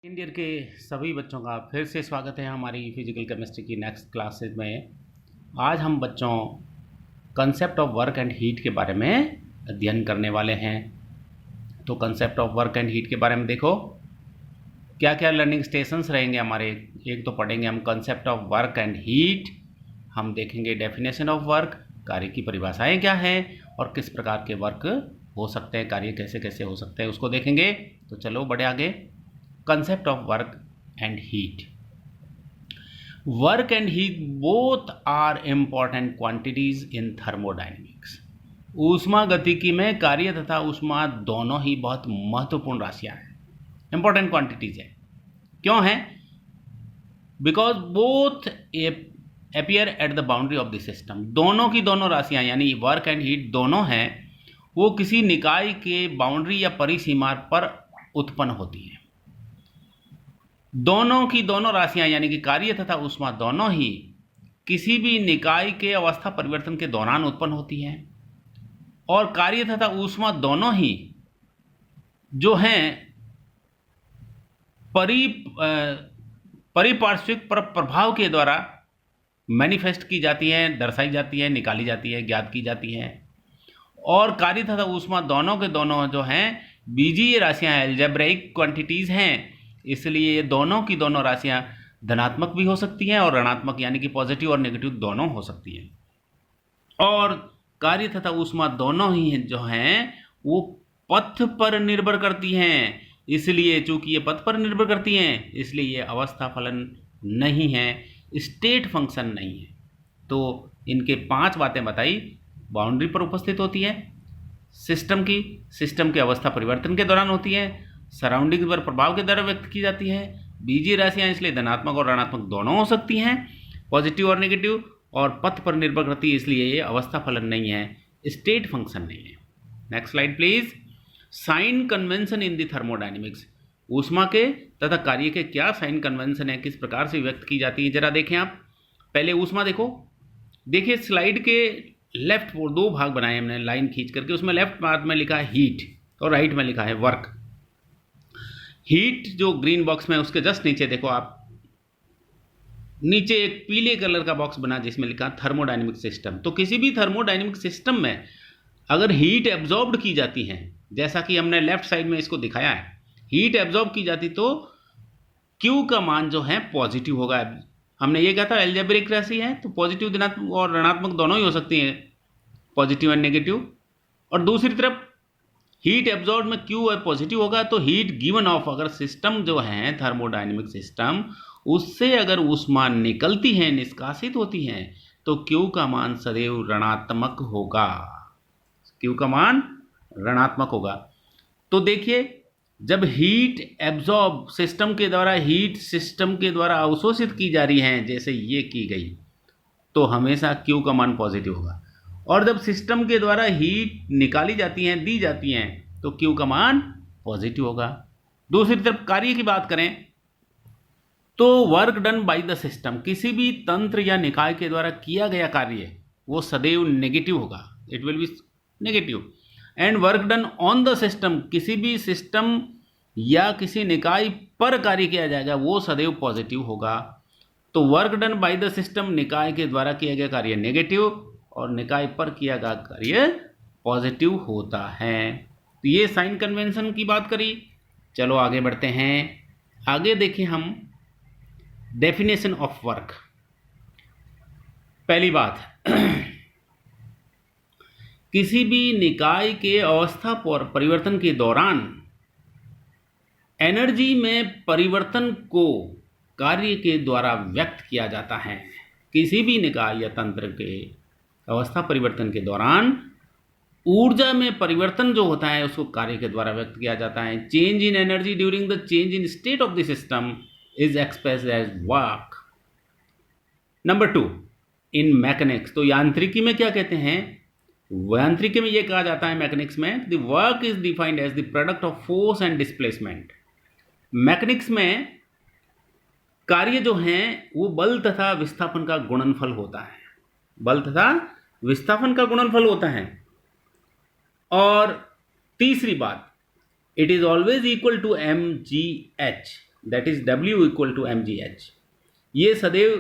Second year के सभी बच्चों का फिर से स्वागत है हमारी फिजिकल केमिस्ट्री की नेक्स्ट क्लासेज में। आज हम बच्चों concept of work and heat के बारे में अध्ययन करने वाले हैं। तो concept of work and heat के बारे में देखो क्या क्या लर्निंग स्टेशंस रहेंगे हमारे। एक तो पढ़ेंगे हम concept of work and heat, हम देखेंगे डेफिनेशन ऑफ वर्क, कार्य की परिभाषाएँ क्या हैं और किस प्रकार के वर्क हो सकते हैं, कार्य कैसे कैसे हो सकते हैं उसको देखेंगे। तो चलो बढ़े आगे। Concept of work and heat. Work and heat both are important quantities in thermodynamics. ऊष्मा गतिकी में कार्य तथा ऊष्मा दोनों ही बहुत महत्वपूर्ण राशियां हैं, इंपॉर्टेंट क्वांटिटीज हैं। क्यों हैं? Because both appear at the boundary of the system. दोनों की दोनों राशियां यानी वर्क एंड हीट दोनों हैं, वो किसी निकाय के बाउंड्री या परिसीमा पर उत्पन्न होती हैं। दोनों की दोनों राशियां यानी कि कार्य तथा ऊष्मा दोनों ही किसी भी निकाय के अवस्था परिवर्तन के दौरान उत्पन्न होती हैं, और कार्य तथा ऊष्मा दोनों ही जो हैं परिपार्श्विक प्रभाव के द्वारा मैनिफेस्ट की जाती हैं, दर्शाई जाती हैं, निकाली जाती है, ज्ञात की जाती हैं। और कार्य तथा ऊष्मा दोनों के दोनों जो हैं बीजीय राशियां हैं, अलजेब्राइक क्वांटिटीज हैं। इसलिए ये दोनों की दोनों राशियां धनात्मक भी हो सकती हैं और ऋणात्मक यानी कि पॉजिटिव और नेगेटिव दोनों हो सकती हैं। और कार्य तथा ऊष्मा दोनों ही जो हैं वो पथ पर निर्भर करती हैं। इसलिए चूंकि ये पथ पर निर्भर करती हैं इसलिए ये अवस्था फलन नहीं है, स्टेट फंक्शन नहीं है। तो इनके 5 बातें बताई। बाउंड्री पर उपस्थित होती है, सिस्टम के अवस्था परिवर्तन के दौरान होती है, सराउंडिंग पर प्रभाव के द्वारा व्यक्त की जाती है, बीजीय राशियां इसलिए धनात्मक और ऋणात्मक दोनों हो सकती हैं, पॉजिटिव और नेगेटिव, और पथ पर निर्भर करती है इसलिए ये अवस्था फलन नहीं है, स्टेट फंक्शन नहीं है। Next slide please. Sign convention in the thermodynamics. ऊष्मा के तथा कार्य के क्या साइन कन्वेंशन है, किस प्रकार से व्यक्त की जाती है, जरा देखें आप। पहले ऊष्मा देखो, देखिए स्लाइड के लेफ्ट 2 भाग बनाए हमने लाइन खींच करके। उसमें लेफ्ट पार्ट में लिखा है हीट और राइट में लिखा है वर्क। हीट जो ग्रीन बॉक्स में उसके जस्ट नीचे देखो आप, नीचे एक पीले कलर का बॉक्स बना जिसमें लिखा थर्मोडायनेमिक सिस्टम। तो किसी भी थर्मोडायनेमिक सिस्टम में अगर हीट एब्जॉर्ब्ड की जाती है, जैसा कि हमने लेफ्ट साइड में इसको दिखाया है, हीट एब्जॉर्ब की जाती तो Q का मान जो है पॉजिटिव होगा। हमने ये कहा था अलजेब्रिक राशि है तो पॉजिटिव धनात्मक और ऋणात्मक दोनों ही हो सकती हैं, पॉजिटिव एंड नेगेटिव। और दूसरी तरफ हीट एब्जॉर्ब में Q और पॉजिटिव होगा तो हीट गिवन ऑफ, अगर सिस्टम जो है थर्मोडायनेमिक सिस्टम उससे अगर ऊष्मा निकलती है, निष्कासित होती है, तो Q का मान सदैव ऋणात्मक होगा। Q का मान ऋणात्मक होगा। तो देखिए जब हीट एब्जॉर्ब सिस्टम के द्वारा, हीट सिस्टम के द्वारा अवशोषित की जा रही है जैसे ये की गई, तो हमेशा Q का मान पॉजिटिव होगा। और जब सिस्टम के द्वारा हीट निकाली जाती हैं, दी जाती हैं, तो Q का मान पॉजिटिव होगा। दूसरी तरफ कार्य की बात करें तो work done by the system, किसी भी तंत्र या निकाय के द्वारा किया गया कार्य वो सदैव नेगेटिव होगा, it will be negative. And work done on the system, किसी भी सिस्टम या किसी निकाय पर कार्य किया जाएगा वो सदैव पॉजिटिव होगा। तो work done by the system, निकाय के द्वारा किया गया कार्य नेगेटिव और निकाय पर किया गया कार्य पॉजिटिव होता है। तो ये साइन कन्वेंशन की बात करी। चलो आगे बढ़ते हैं। आगे देखें हम डेफिनेशन ऑफ वर्क। पहली बात किसी भी निकाय के अवस्था परिवर्तन के दौरान एनर्जी में परिवर्तन को कार्य के द्वारा व्यक्त किया जाता है। किसी भी निकाय या तंत्र के अवस्था परिवर्तन के दौरान ऊर्जा में परिवर्तन जो होता है उसको कार्य के द्वारा व्यक्त किया जाता है। Change in energy during the change in state of the system is expressed as work. Number 2 in mechanics, तो यांत्रिकी में क्या कहते हैं, यांत्रिकी में ये कहा जाता है मैकेनिक्स में, the work is defined as the product of force and displacement. Mechanics में कार्य जो हैं वो बल तथा विस्थापन का गुणनफल होता है, बल तथा विस्थापन का गुणनफल होता है। और तीसरी बात, it is always equal to mgh, that is W equal to mgh। ये सदैव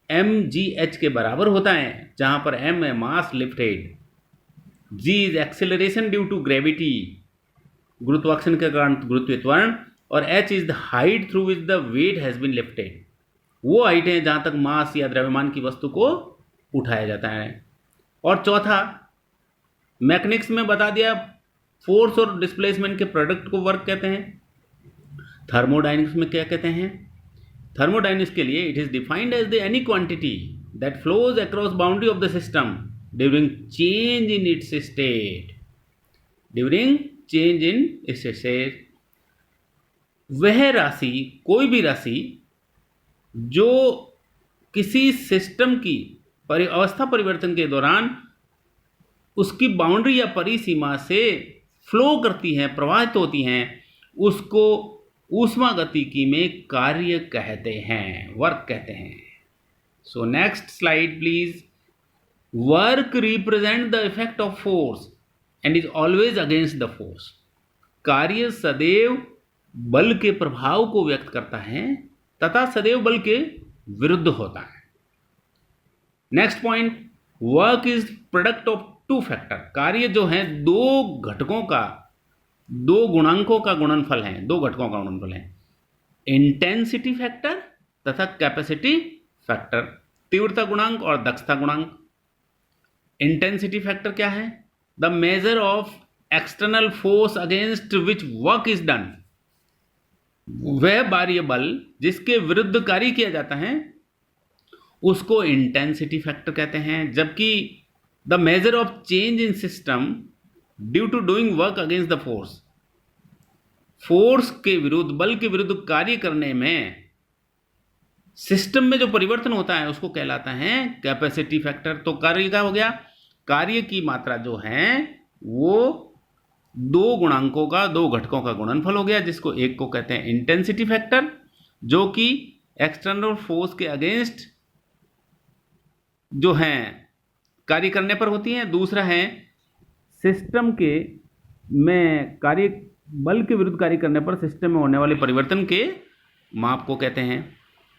mgh के बराबर होता है, जहां पर m है mass lifted, g is acceleration due to gravity, गुरुत्वाकर्षण के कारण गुरुत्वीय त्वरण, और h is the height through which the weight has been lifted. वो हाइट है जहां तक मास या द्रव्यमान की वस्तु को उठाया जाता है। और चौथा, मैकेनिक्स में बता दिया, फोर्स और डिस्प्लेसमेंट के प्रोडक्ट को वर्क कहते हैं। थर्मोडायनेमिक्स में क्या कहते हैं? थर्मोडायनेमिक्स के लिए it is defined as the any quantity that flows across boundary of the system during change in its state, during change in its state. वह राशि, कोई भी राशि जो किसी सिस्टम की अवस्था परिवर्तन के दौरान उसकी बाउंड्री या परिसीमा से फ्लो करती हैं, प्रवाहित होती हैं, उसको ऊष्मागतिकी में कार्य कहते हैं, वर्क कहते हैं। So next slide please. Work represent the effect of force and is always against the force. कार्य सदैव बल के प्रभाव को व्यक्त करता है तथा सदैव बल के विरुद्ध होता है। Next point, work is product of two factor. कार्य जो है दो घटकों का, दो गुणांकों का गुणनफल है, दो घटकों का गुणनफल है, इंटेंसिटी फैक्टर तथा कैपेसिटी फैक्टर, तीव्रता गुणांक और दक्षता गुणांक। इंटेंसिटी फैक्टर क्या है? The measure of external force against which work is done. वह बाह्य बल जिसके विरुद्ध कार्य किया जाता है उसको इंटेंसिटी फैक्टर कहते हैं। जबकि the measure of change in system due to doing work against the force, force के विरुद्ध, बल के विरुद्ध कार्य करने में सिस्टम में जो परिवर्तन होता है उसको कहलाता है कैपेसिटी फैक्टर। तो कार्य का हो गया, कार्य की मात्रा जो है वो दो गुणांकों का, दो घटकों का गुणनफल हो गया, जिसको एक को कहते हैं इंटेंसिटी फैक्टर, जो कि एक्सटर्नल फोर्स के अगेंस्ट जो है कार्य करने पर होती है। दूसरा है सिस्टम के में कार्य, बल के विरुद्ध कार्य करने पर सिस्टम में होने वाले परिवर्तन के माप को कहते हैं।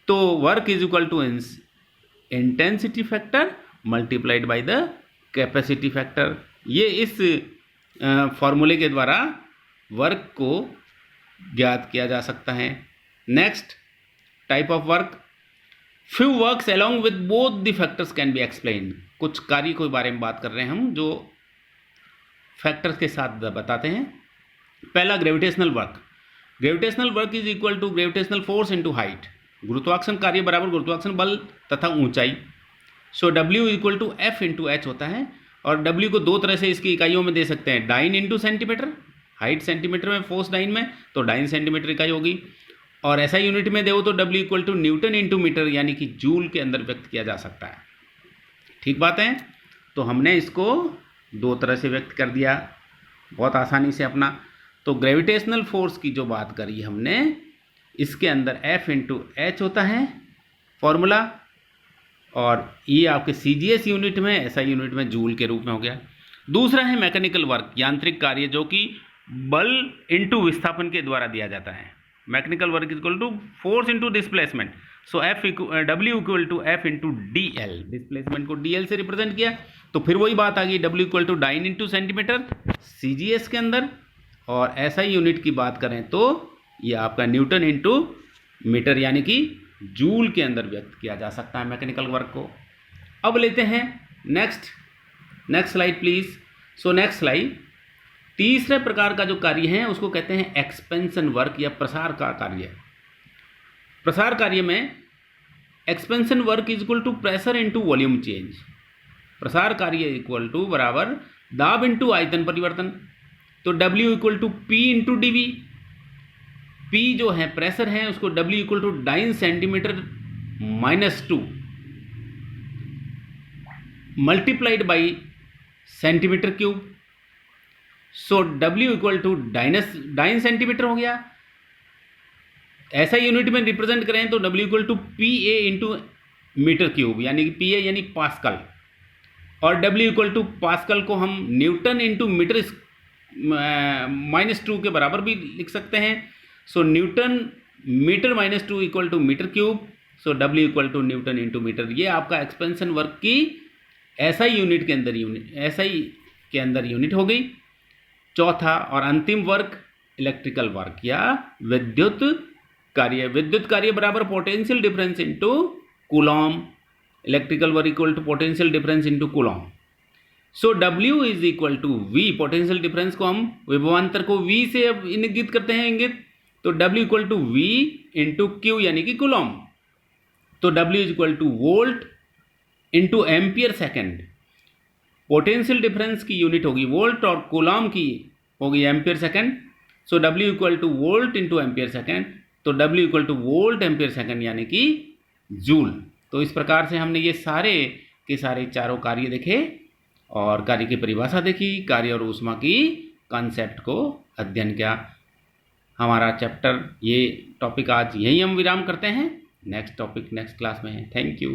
तो work is equal to intensity factor multiplied by the capacity factor. ये इस फॉर्मूले के द्वारा वर्क को ज्ञात किया जा सकता है। Next type of work, few works along with both the factors can be explained. कुछ कार्य के बारे में बात कर रहे हैं हम जो फैक्टर्स के साथ बताते हैं। पहला, gravitational work. Gravitational work is equal to gravitational force into height. गुरुत्वाकर्षण कार्य बराबर गुरुत्वाकर्षण बल तथा ऊंचाई। So W equal to F into H होता है। और W को दो तरह से इसकी इकाइयों में दे सकते हैं, dyne into centimetre, height centimetre में, फोर्स डाइन में, तो डाइन सेंटीमीटर इकाई होगी। और ऐसा यूनिट में दे तो W equal to newton into metre, यानी कि जूल के अंदर व्यक्त किया जा सकता है। ठीक बात है। तो हमने इसको दो तरह से व्यक्त कर दिया बहुत आसानी से अपना। तो ग्रेविटेशनल फोर्स की जो बात करी हमने, इसके अंदर F इंटू H होता है फॉर्मूला, और ये आपके CGS यूनिट में, SI यूनिट में जूल के रूप में हो गया। दूसरा है मैकेनिकल वर्क, यांत्रिक कार्य, जो कि बल इंटू विस्थापन के द्वारा दिया जाता है। Mechanical work is equal to force into displacement. So W equal to F into DL, displacement को DL से रिप्रेजेंट किया। तो फिर वही बात आ गई, W equal to dyne into centimetre CGS के अंदर। और SI यूनिट की बात करें तो ये आपका न्यूटन इंटू मीटर, यानी कि जूल के अंदर व्यक्त किया जा सकता है मैकेनिकल वर्क को। अब लेते हैं next slide please. So next slide, तीसरे प्रकार का जो कार्य है उसको कहते हैं एक्सपेंशन वर्क या प्रसार का कार्य। प्रसार कार्य में expansion work is equal to pressure into volume change. प्रसार कार्य इक्वल टू बराबर दाब इंटू आयतन परिवर्तन। तो W equal to P into dV। P जो है प्रेशर है, उसको W equal to dyne centimetre -2 multiplied by centimetre cube. So W equal to dyne centimetre हो गया। ऐसा यूनिट में रिप्रेजेंट करें तो W equal to PA into metre cube, यानी कि PA यानी पास्कल। और W इक्वल टू पास्कल को हम न्यूटन इंटू मीटर -2 के बराबर भी लिख सकते हैं। So newton metre minus 2 equal to metre cube, so W equal to newton into metre. ये आपका एक्सपेंशन वर्क की एसआई यूनिट के अंदर यूनिट हो गई। चौथा और अंतिम वर्क इलेक्ट्रिकल वर्क या विद्युत कार्य। विद्युत कार्य बराबर potential difference into coulomb. Electrical work equal to potential difference into coulomb. So W is equal to V। Potential difference को हम विभवांतर को V से अब इंगित करते हैं तो W equal to V into Q यानी कि कूलॉम। तो W is equal to volt into ampere second. Potential difference की यूनिट होगी वोल्ट और कूलॉम की होगी ampere second. So W equal to volt into ampere second, तो W equal to volt ampere second यानी कि जूल। तो इस प्रकार से हमने ये सारे के सारे चारों कार्य देखे और कार्य की परिभाषा देखी, कार्य और ऊष्मा की कॉन्सेप्ट को अध्ययन किया। हमारा चैप्टर ये टॉपिक आज यही हम विराम करते हैं। नेक्स्ट टॉपिक नेक्स्ट क्लास में है। Thank you.